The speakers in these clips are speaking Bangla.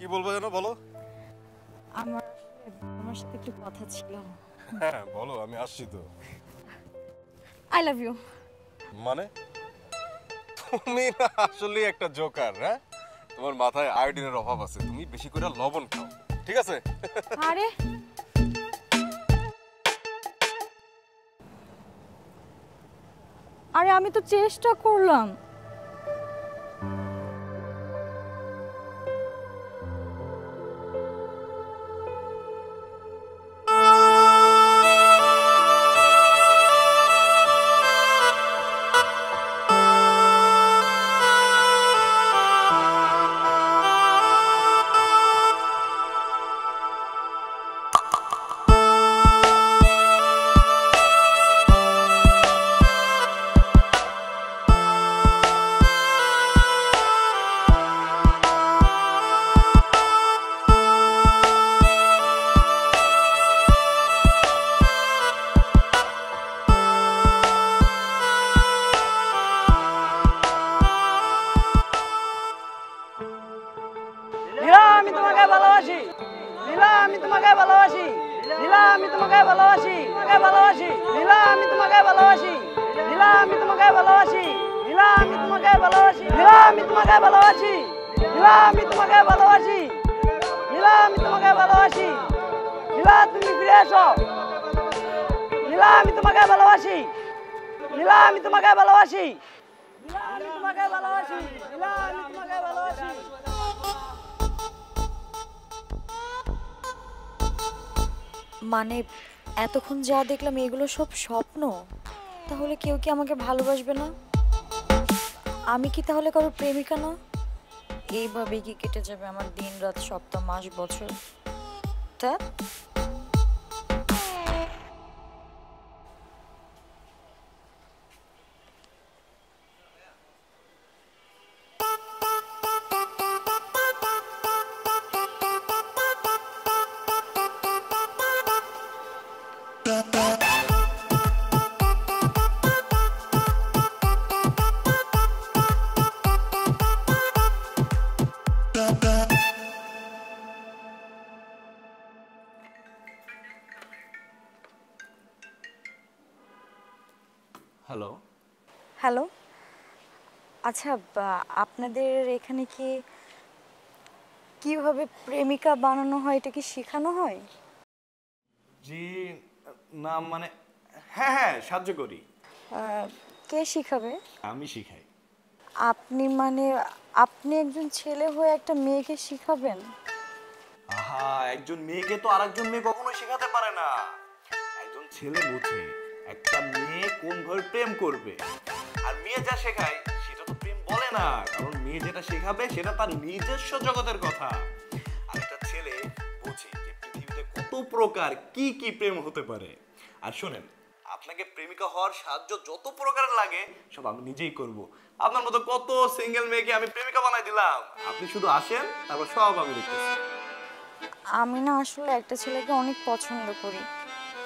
কি বলবো যেন বলো। আমার তোমার সাথে একটু কথা ছিল। হ্যাঁ বলো, আমি আসছি তো। I love you. মানে তুমি না আসলে একটা জোকার। হ্যাঁ, তোমার মাথায় আয়োডিনের অভাব আছে, তুমি বেশি করে লবণ খাও, ঠিক আছে? আরে আরে আমি তো চেষ্টা করলাম। নীলা আমি তোমাকে ভালোবাসি, নীলা আমি তোমাকে ভালোবাসি, নীলা আমি তোমাকে ভালোবাসি, তোমাকে ভালোবাসি, নীলা আমি তোমাকে ভালোবাসি, নীলা আমি তোমাকে ভালোবাসি, নীলা আমি তোমাকে ভালোবাসি, নীলা আমি তোমাকে ভালোবাসি, নীলা আমি তোমাকে ভালোবাসি, নীলা আমি তোমাকে ভালোবাসি, নীলা তুমি ফিরে এসো, নীলা আমি তোমাকে ভালোবাসি, নীলা আমি তোমাকে ভালোবাসি, নীলা আমি তোমাকে ভালোবাসি, নীলা আমি তোমাকে ভালোবাসি। মানে এতক্ষণ যা দেখলাম এগুলো সব স্বপ্ন? তাহলে কেউ কি আমাকে ভালোবাসবে না? আমি কি তাহলে কারো প্রেমিকা না? এইভাবেই কি কেটে যাবে আমার দিন রাত সপ্তাহ মাস বছর? তা হ্যালো। হ্যালো, আচ্ছা আপনাদের এখানে কি কিভাবে প্রেমিকা বানানো হয় এটা কি শেখানো হয়? জি না, মানে হ্যাঁ হ্যাঁ সাহায্য করি। কে শিখাবে? আমি শিখাই। আপনি মানে আপনি একজন ছেলে হয়ে একটা মেয়েকে শিখাবেন? আহা, একজন মেয়েকে তো আরেকজন মেয়ে কখনোই শেখাতে পারে না। একজন ছেলে বুঝে একটা মেয়ে কোন ভাবে প্রেম করবে, আর মেয়ে যা শেখায় সেটা তো প্রেম বলে না, কারণ মেয়ে যেটা শেখাবে সেটা তার নিজস্ব জগতের কথা। আর একটা ছেলে বুঝে যে পৃথিবীতে কত প্রকার কি কি প্রেম হতে পারে। আর শোনেন, আপনাকে প্রেমিকা হওয়ার সাহায্য যত প্রকারের লাগে সব আমি নিজেই করব। আপনার মতো কত সিঙ্গেল মেয়েকে আমি প্রেমিকা বানাই দিলাম, আপনি শুধু আসেন, তারপর সব আমি দেখতেছি। আমি না আসলে একটা ছেলেকে অনেক পছন্দ করি,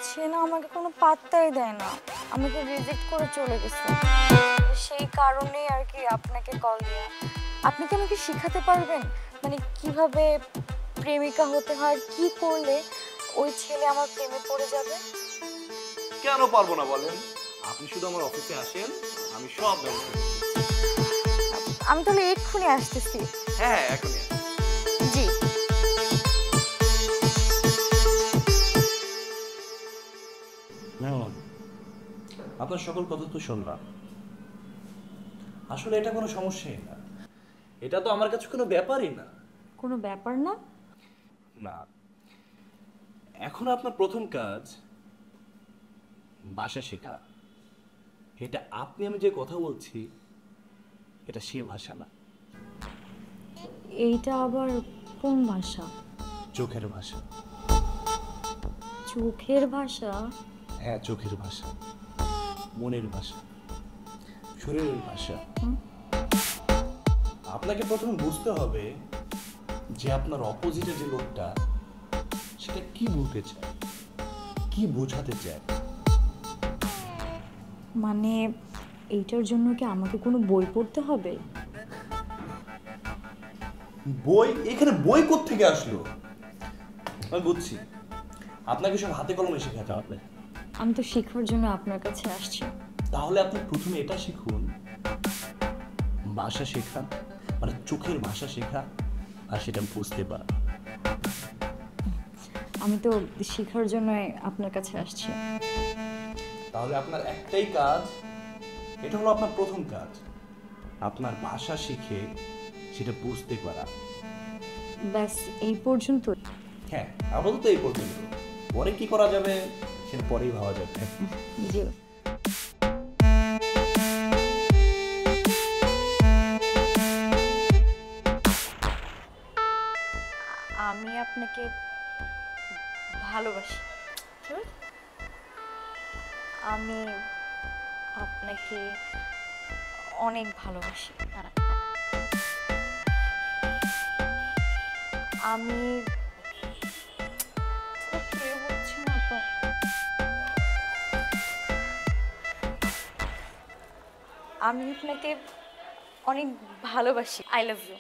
সে না আমাকে কোনো পাত্তাই দেয় না, আমাকে রিজেক্ট করে চলে গেছে। সেই কারণেই আর কি আপনাকে কল দেয়া। আপনি কি আমাকে শিখাতে পারবেন মানে কিভাবে প্রেমিকা হতে হয়, কি করলে ওই ছেলে আমার প্রেমে পড়ে যাবে? কেন পারবো না বলেন, আপনি শুধু আমার অফিসে আসেন, আমি সব ব্যবস্থা করব। আমি তাহলে এক্ষুনি আসতেছি। হ্যাঁ এখনই। জি। আপনার সকল কথা তো শুনলাম, আসলে এটা কোনো সমস্যাই না, এটা তো আমার কাছে কোনো ব্যাপারই না। কোনো ব্যাপার না? না, এখন আপনার প্রথম কাজ ভাষা শেখা। এটা আপনি আমি যে কথা বলছি এটা সে ভাষা না। এইটা আবার কোন ভাষা? চোখের ভাষা। চোখের ভাষা? হ্যাঁ, চোখের ভাষা, মনের ভাষা, শরীরের ভাষা। আপনাকে প্রথমে বুঝতে হবে যে আপনার অপোজিটে যে লোকটা সেটা কি বলতে চায়, কি বোঝাতে চায়। মানে এইটার জন্য কি আমাকে কোনো বই পড়তে হবে? বই? এখানে বই কোত্থেকে আসলো? আমি বুঝছি, আপনাকে সব হাতে কলমে শেখাতে হবে। আমি তো শেখার জন্য আপনার কাছে আসছি। তাহলে আপনি প্রথমে এটা শিখুন, ভাষা শেখা, মানে চোখের ভাষা শেখা, আর সেটা বুঝতে পারা। আমি তো শেখার জন্য আপনার কাছে আসছি। তাহলে আপনার একটাই কাজ, এটা হলো আপনার প্রথম কাজ, আপনার ভাষা শিখে সেটা বুঝতে পারা। ব্যাস এই পর্যন্ত? হ্যাঁ, আপাতত এই পর্যন্ত। পরে কি করা যাবে সেটা পরেই ভাবা যাবে। জি। আমি আপনাকে ভালোবাসি। আমি আপনাকে অনেক ভালোবাসি। আমি হচ্ছে না তো। আমি আপনাকে অনেক ভালোবাসি। I love you.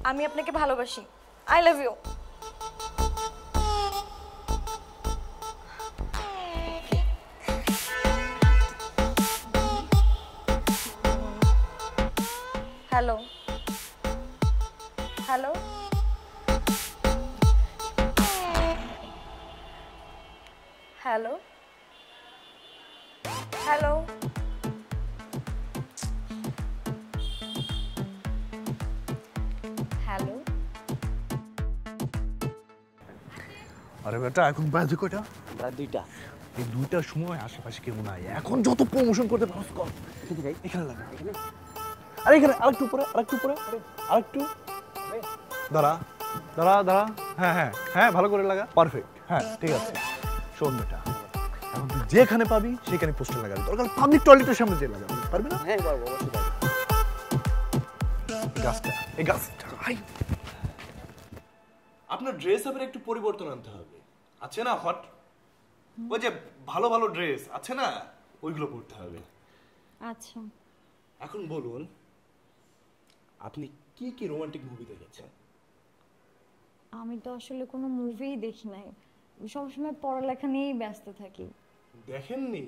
আমি আপনাকে ভালোবাসি। I love you. Hello hello hello hello hello. আরে বেটা, এখন বাজে কয়টা? রাত 2টা। এই 2টার সময় আশেপাশে কেউ নাই। এখন যত প্রমোশন করতে পারছ কর। এখানে লাগা, এখানে। আরে এখানে আরেকটু উপরে, আরেকটু উপরে, আরেকটু। দাঁড়া দাঁড়া দাঁড়া। হ্যাঁ হ্যাঁ হ্যাঁ, ভালো করে লাগা। পারফেক্ট। হ্যাঁ ঠিক আছে। শোন বেটা, এখন তুই যেখানে পাবি সেখানে পোস্টার লাগাবি। দরকার পাবলিক টয়লেটের সামনে যে লাগাবি, পারবি না? হ্যাঁ পারবো, অবশ্যই পারবো। গাছটা, এই গাছটা। আই আপনার ড্রেস আপের একটু পরিবর্তন আনতে হবে। আছে না হট, ওই যে ভালো ভালো ড্রেস আছে না, ওইগুলো পরতে হবে। আচ্ছা। এখন বলুন, আপনি কি কি রোমান্টিক মুভি দেখেছেন? আমি তো আসলে কোনো মুভিই দেখি নাই, সবসময় পড়ালেখা নিয়েই ব্যস্ত থাকি। দেখেননি?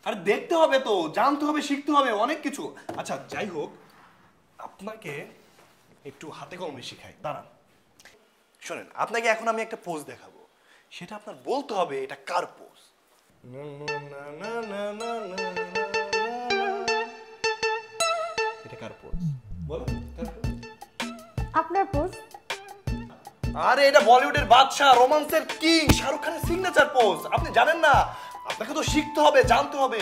আর দেখতে হবে তো, জানতে হবে, শিখতে হবে, অনেক কিছু। আচ্ছা যাই হোক, আপনাকে একটু হাতে কলমে শেখাই, দাঁড়ান। শোনেন, আপনাকে এখন আমি একটা পোজ দেখাবো, সেটা আপনার বলতে হবে এটা কার পোজ। এটা কার পোজ বলেন? আপনার পোজ? আরে এটা বলিউডের বাদশা, রোমান্সের কিং শাহরুখ খানের সিগনেচার পোজ। আপনি জানেন না? আপনাকে তো শিখতে হবে, জানতে হবে।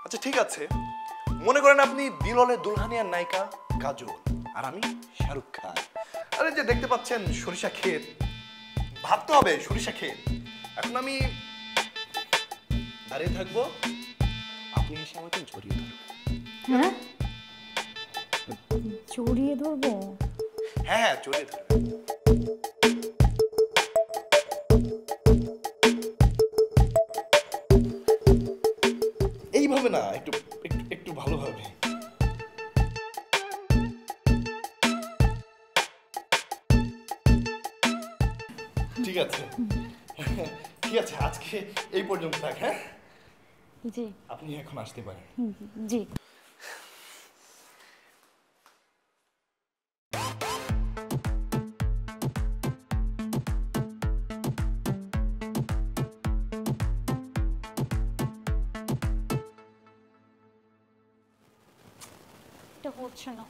আচ্ছা ঠিক আছে, মনে করেন আপনি দিলওয়ালে দুলহানিয়ার নায়িকা কাজল, আর আমি শাহরুখ খান। আরে যে দেখতে পাচ্ছেন সরিষা ক্ষেত, ভাবতে হবে সরিষা ক্ষেত। এখন আমি দাঁড়িয়ে থাকবো, আপনি এসে আমাকে জড়িয়ে ধরবেন। হ্যাঁ, জড়িয়ে ধরবো? হ্যাঁ হ্যাঁ, জড়িয়ে ধরবেন। এইভাবে না, একটু একটু একটু ভালোভাবে। ঠিক আছে ঠিক আছে, আজকে এই পর্যন্ত থাক। হ্যাঁ জি। আপনি এখন আসতে পারেন। জি। এটা হচ্ছে না।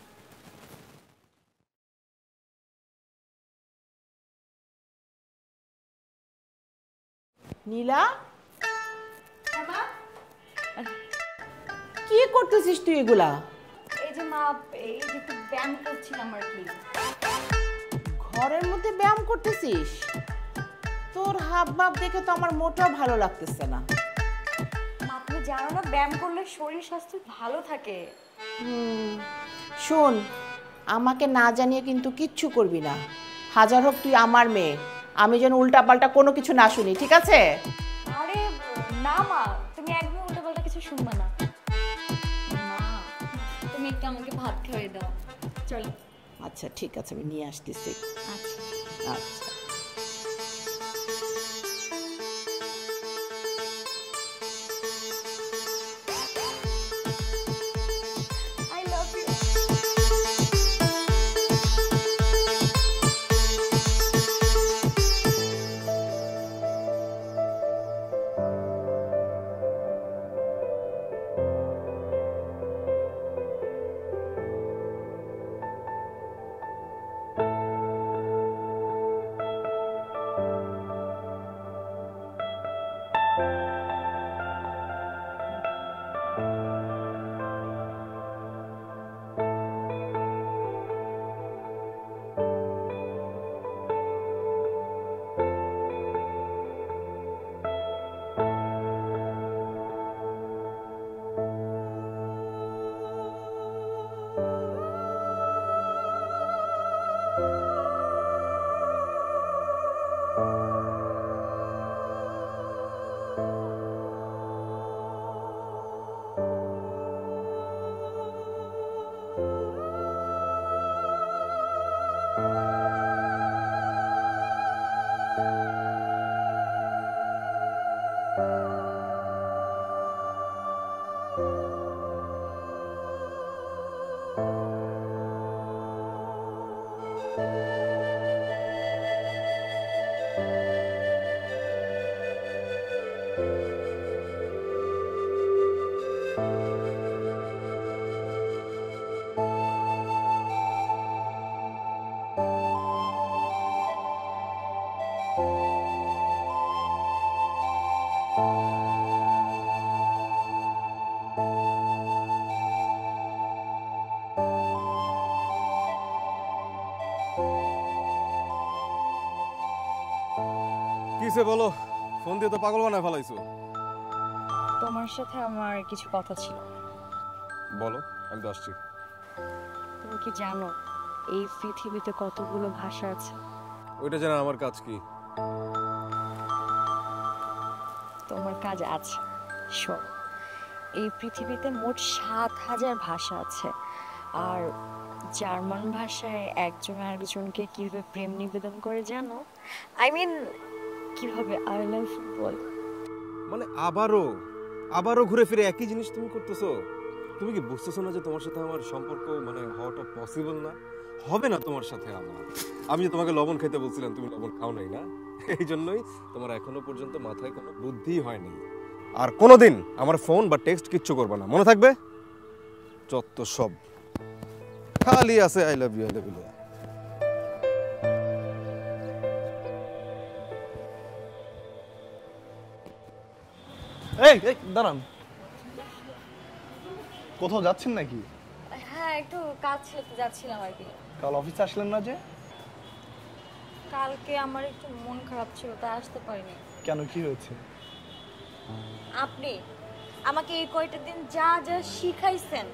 নীলা, কি করতেছিস তুই এগুলা? এই যে মা, এই যে একটু ব্যায়াম করছিলাম আর কি। ঘরের মধ্যে ব্যায়াম করতেছিস? তোর হাব ভাব দেখে তো আমার মোটেও ভালো লাগতেছে না। মা, তুমি জানো না ব্যায়াম করলে শরীর স্বাস্থ্য ভালো থাকে। শোন, আমাকে না জানিয়ে কিন্তু কিচ্ছু করবি না। হাজার হোক তুই আমার মেয়ে, আমি যেন উল্টা পাল্টা কোনো কিছু না শুনি, ঠিক আছে? আরে না মা, তুমি একদম শুনবা না। মা, তুমি একটু আমাকে ভাত খাইয়ে দাও। চলো। আচ্ছা ঠিক আছে, আমি নিয়ে আসতেছি। আচ্ছা। আচ্ছা। I love you. কিসে বলো, ফোন দিয়ে তো পাগল বানায় ফেলাইছো। তোমার সাথে আমার কিছু কথা ছিল। বলো, আমি তো আসছি। তুমি কি জানো এই পৃথিবীতে কতগুলো ভাষা আছে? ওইটা জানা আমার কাজ কি? তোমার কাজ আছে। শোন, এই পৃথিবীতে মোট ৭,০০০ ভাষা আছে। আর জার্মান ভাষায় একজন আরেকজনকে কিভাবে প্রেম নিবেদন করে জানো? কিভাবে আই লাভ ইউ বলে। মানে আবারও ঘুরে ফিরে একই জিনিস তুমি করতেছো। তুমি কি বুঝতেছো না যে তোমার সাথে আমার সম্পর্ক মানে হওয়াটা পসিবল না? হবে না তোমার সাথে আমার। আমি যে তোমাকে লবণ খেতে বলছিলাম, তুমি লবণ খাও নাই না, এই জন্যই তোমার এখনো পর্যন্ত মাথায় কোনো বুদ্ধি হয়নি। আর কোনোদিন আমার ফোন বা টেক্সট কিচ্ছু করবে না, মনে থাকবে? যত সব খালি আছে I love you I love you. এই এই দাঁড়ান, কোথাও যাচ্ছেন নাকি? হ্যাঁ, একটু কাজ ছিল, যাচ্ছিলাম আর কি। কাল অফিসে আসলেন না যে? কালকে আমার একটু মন খারাপ ছিল, তাই আসতে পারিনি। কেন, কি হয়েছে? আপনি আমাকে এই কয়টা দিন যা যা শিখাইছেন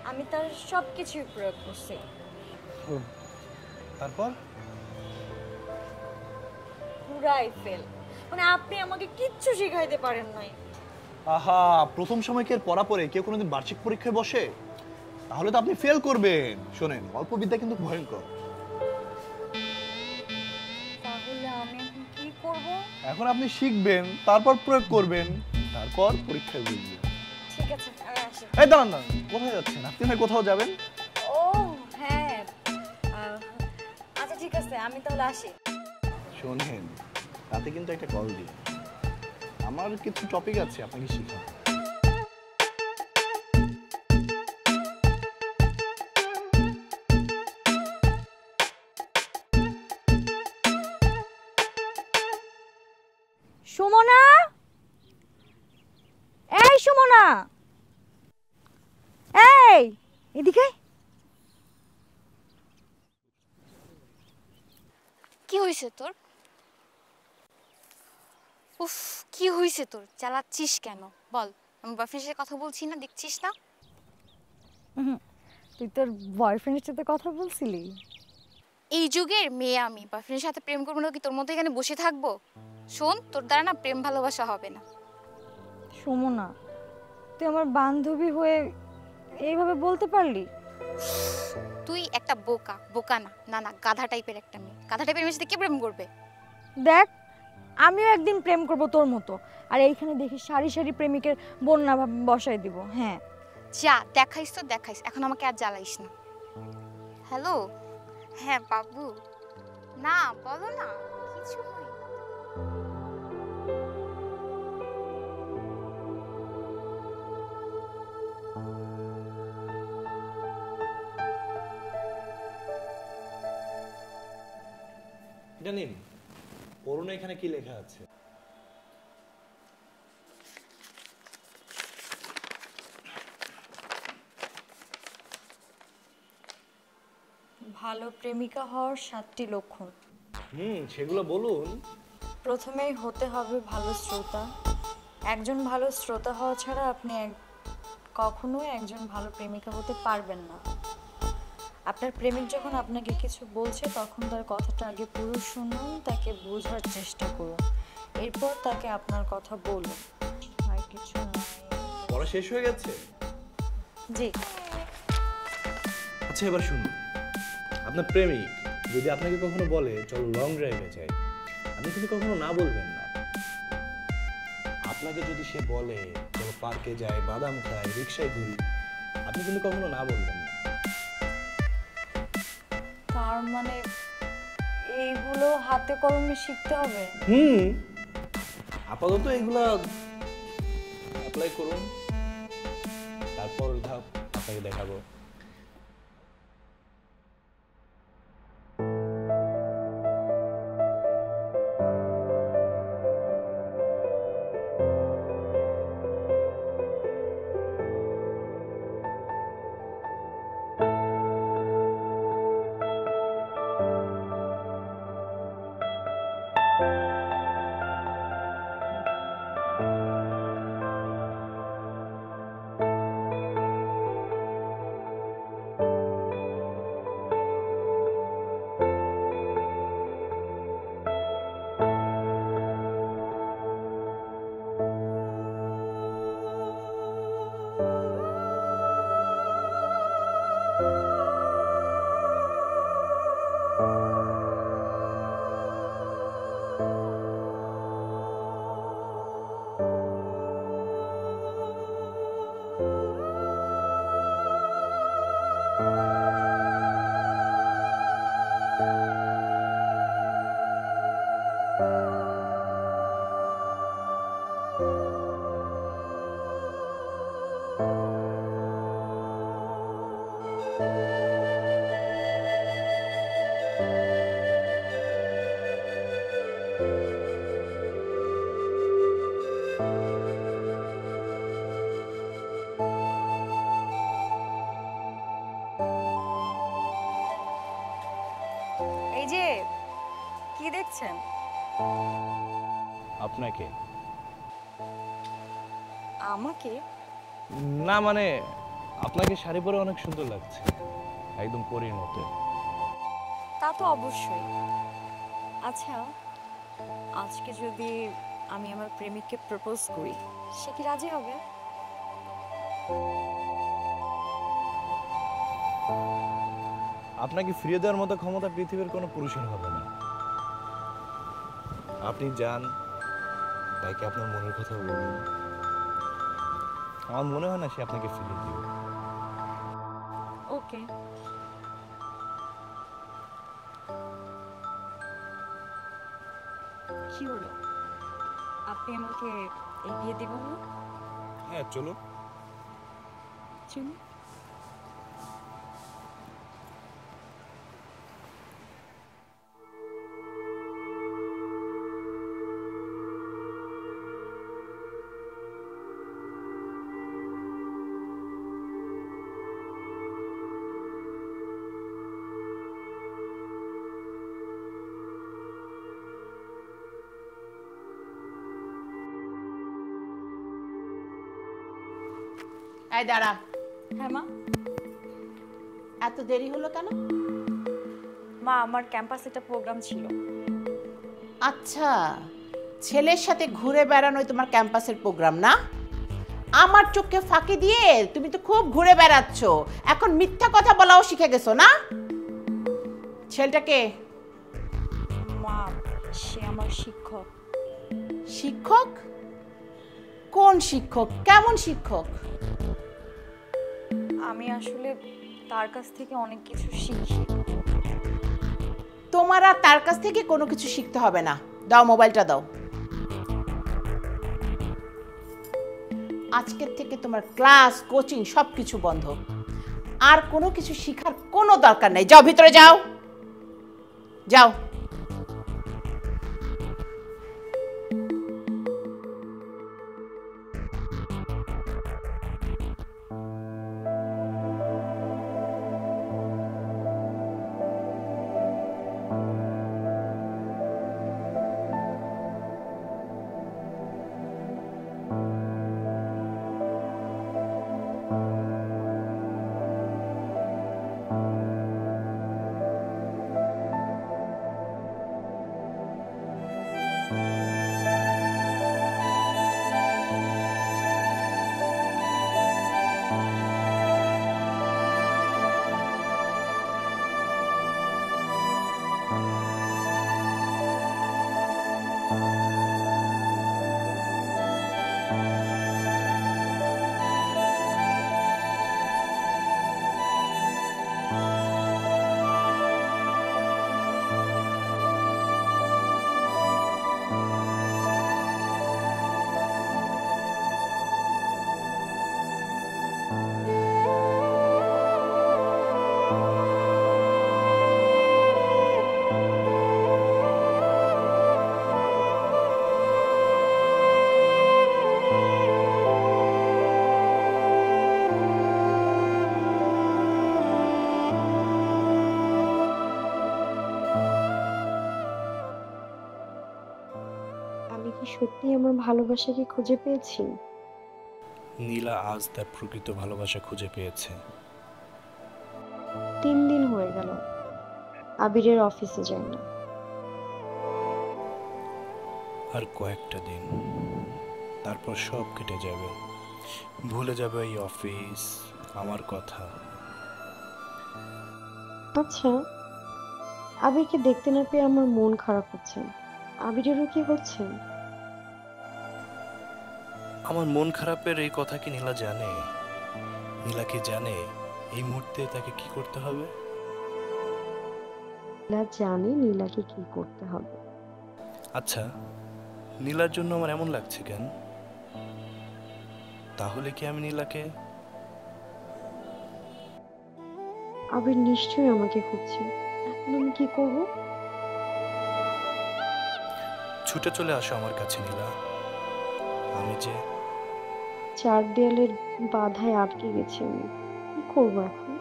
আমি তার সব কিছুই প্রয়োগ করছি। তারপর? পুরাই ফেল। মানে আপনি আমাকে কিচ্ছু শিখাইতে পারেন নাই। আহা, প্রথম সময় কি আর পড়া পড়ে কেউ কোনোদিন বার্ষিক পরীক্ষায় বসে? তাহলে তো আপনি ফেল করবেন। শোনেন, অল্প বিদ্যা কিন্তু ভয়ঙ্কর। তাহলে আমি এখন কি করব? এখন আপনি শিখবেন, তারপর প্রয়োগ করবেন, তারপর পরীক্ষায় বুঝবেন। ঠিক আছে, আমি আসি। এই দাঁড়ান দাঁড়ান, কোথায় যাচ্ছেন? আপনি হয় কোথাও যাবেন? ও হ্যাঁ, আচ্ছা ঠিক আছে, আমি তাহলে আসি। শোনেন, রাতে কিন্তু একটা কল দিই, আমার কিছু টপিক আছে আপনাকে শিখাবো। সুমনা, এই সুমনা, এই এদিকে। কি হয়েছে তোর? উফ, কি হয়েছে তোর? চালাচ্ছিস কেন বল? আমি বয়ফ্রেন্ডের সাথে কথা বলছি না, দেখছিস না? তুই তোর বয়ফ্রেন্ডের সাথে কথা বলছিলি? এই যুগের মেয়ে আমি বয়ফ্রেন্ডের সাথে প্রেম করবো না কি তোর মতো এখানে বসে থাকবো? শোন, তোর দ্বারা না প্রেম ভালোবাসা হবে না। সুমনা, তুই আমার বান্ধবী হয়ে এইভাবে বলতে পারলি? তুই একটা বোকা, বোকা না, না না গাধা টাইপের একটা মেয়ে। গাধা টাইপের মেয়ের সাথে কে প্রেম করবে? দেখ, আমিও একদিন প্রেম করব তোর মতো, আর এইখানে দেখি সারি সারি প্রেমিকের বন্যা বসাই দিব। হ্যাঁ যা, দেখাইস তো দেখাইস, এখন আমাকে আর জ্বালাইস না। হ্যালো, হ্যাঁ বাবু, না বলো না, কিছু হয়নি। জানিন পড়ুন এখানে কি লেখা আছে। ভালো প্রেমিকা হওয়ার 7টি লক্ষণ। সেগুলো বলুন। প্রথমেই হতে হবে ভালো শ্রোতা। একজন ভালো শ্রোতা হওয়া ছাড়া আপনি কখনোই একজন ভালো প্রেমিকা হতে পারবেন না। আপনার প্রেমিক যখন আপনাকে কিছু বলছে তখন তার কথাটা আগে পুরো শুনুন, তাকে বোঝার চেষ্টা করুন, এরপর তাকে আপনার কথা বলুন। আর কিছু নাই। পড়া শেষ হয়ে গেছে? জি। আচ্ছা এবার শুনুন, আপনার প্রেমিক যদি আপনাকে কখনো বলে চলো লং ড্রাইভে যাই, আপনি কিন্তু কখনো না বলবেন না। আপনাকে যদি সে বলে চলো পার্কে যাই, বাদাম খাই, রিক্সায় ঘুরি, আপনি কিন্তু কখনো না বলবেন না। তার মানে এইগুলো হাতে কলমে শিখতে হবে? আপাতত এগুলা অ্যাপ্লাই করুন, তারপর ধাপ আপনাকে দেখাবো। এই যে কি দেখছেন? আপনাকে? আমাকে? না মানে আপনাকে শাড়ি পরে অনেক সুন্দর লাগছে, একদম পরীর মতো। তা তো অবশ্যই। আচ্ছা, আজকে যদি আমি আমার প্রেমিককে প্রপোজ করি, সে কি রাজি হবে? আপনাকে ফিরিয়ে দেওয়ার মতো ক্ষমতা পৃথিবীর কোনো পুরুষের হবে না। আপনি যান, তাকে আপনার মনের কথা বলুন, আমার মনে হয় না সে আপনাকে ফিরিয়ে দেবে। ওকে। কি হলো, আপনি আমাকে এগিয়ে দেবেন না? হ্যাঁ চলো। চলুন। এই দাঁড়া। হ্যাঁ মা। এত দেরি হলো কেন? মা, আমার ক্যাম্পাসে একটা প্রোগ্রাম ছিল। আচ্ছা, ছেলের সাথে ঘুরে বেড়ানোই তোমার ক্যাম্পাসের প্রোগ্রাম না? আমার চোখকে ফাঁকি দিয়ে তুমি তো খুব ঘুরে বেড়াচ্ছ, এখন মিথ্যা কথা বলাও শিখে গেছো না? ছেলেটাকে মা, সে আমার শিক্ষক। শিক্ষক? কোন শিক্ষক, কেমন শিক্ষক? আমি আসলে তার কাছ থেকে অনেক কিছু শিখি। তোমার আর তার কাছ থেকে কোনো কিছু শিখতে হবে না, দাও মোবাইলটা দাও। আজকের থেকে তোমার ক্লাস, কোচিং সবকিছু বন্ধ, আর কোনো কিছু শেখার কোনো দরকার নেই। যাও ভিতরে যাও, যাও। আমি কি সত্যি আমার ভালোবাসাকে খুঁজে পেয়েছি? নীলা আজ তার প্রকৃত ভালোবাসা খুঁজে পেয়েছে। 3 দিন হয়ে গেল আবিরের অফিসে যাই না। আর কয়েকটা দিন, তারপর সব কেটে যাবে, ভুলে যাবে এই অফিস, আমার কথা। আচ্ছা, আবিরকে দেখতে না পেয়ে আমার মন খারাপ হচ্ছে। আবিরেরও কি হচ্ছে? আমার মন খারাপের এই কথা কি নীলা জানে? নীলা কি জানে এই মুহূর্তে তাকে কি করতে হবে? নীলা জানে নীলাকে কি করতে হবে। আচ্ছা, নীলার জন্য আমার এমন লাগছে কেন? তাহলে কি আমি নীলাকে... আবির নিশ্চয়ই আমাকে খুঁজছে, এখন আমি কি করব? ছুটে চলে আসো আমার কাছে নীলা। আমি যে 4 দেয়ালের বাধায় আটকে গেছি, আমি কি করবো এখন?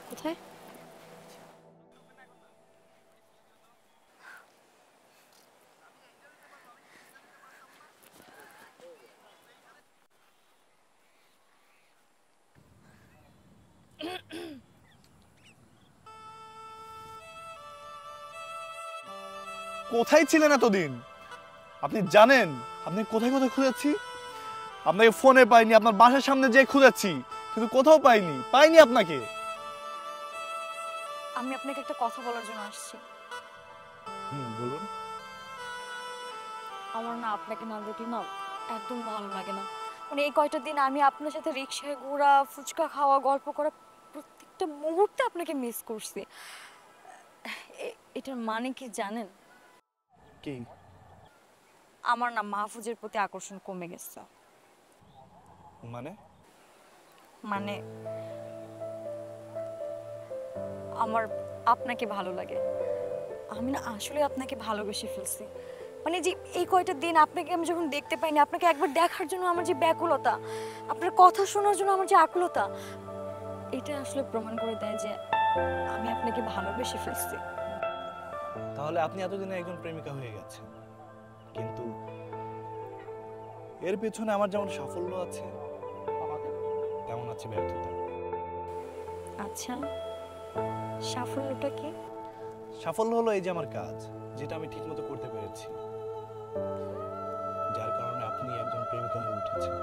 কোথায়? কোথায় ছিলেন এতদিন? আপনি জানেন আপনি কোথায় কোথায় খুঁজেছি? আপনাকে ফোনে পাইনি, আপনার বাসার সামনে যেয়ে খুঁজেছি, কিন্তু কোথাও পাইনি আপনাকে। আমি আপনাকে একটা কথা বলার জন্য আসছি। বলুন। আমার না আপনাকে না দেখলে না একদম ভালো লাগে না। মানে এই কয়টা দিন আমি আপনার সাথে রিক্সায় ঘোরা, ফুচকা খাওয়া, গল্প করা, প্রত্যেকটা মুহূর্তে আপনাকে মিস করছি। এটার মানে কি জানেন? কি? আমার না মাহফুজের প্রতি আকর্ষণ কমে গেছে। মানে আমার আপনাকে ভালো লাগে। আমি না আসলে আপনাকে ভালোবেসে ফেলছি। মানে যে এই কয়টা দিন আপনাকে আমি যখন দেখতে পাইনি, আপনাকে একবার দেখার জন্য আমার যে ব্যাকুলতা, আপনার কথা শোনার জন্য আমার যে আকুলতা, এটা আসলে প্রমাণ করে দেয় যে আমি আপনাকে ভালোবেসে ফেলছি। তাহলে আপনি এতদিনে একজন প্রেমিকা হয়ে গেছেন, কিন্তু এর পেছনে আমার যেমন সাফল্য আছে তেমন আছে ব্যর্থতা। আচ্ছা, সাফল্যটা কি? সাফল্য হলো এই যে আমার কাজ, যেটা আমি ঠিকমতো করতে পেরেছি, যার কারণে আপনি একজন প্রেমিকা হয়ে উঠেছেন।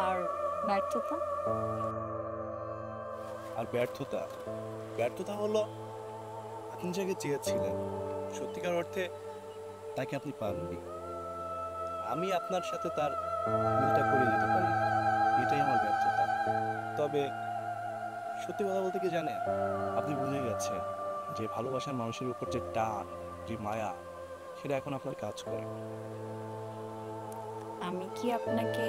আর ব্যর্থতা? আর ব্যর্থতা, ব্যর্থতা হলো আপনি যাকে চেয়েছিলেন সত্যিকার অর্থে তাকে আপনি পাননি। আমি আপনার সাথে তার মিলটা করে দিতে পারি, এটাই আমার ব্যর্থতা। তবে সত্যি কথা বলতে কি জানেন, আপনি বুঝে গেছেন যে ভালোবাসার মানুষের উপর যে টান, যে মায়া, সেটা এখন আপনার কাজ করে। আমি কি আপনাকে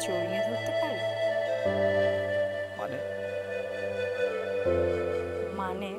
জড়িয়ে ধরতে পারি? মানে মানে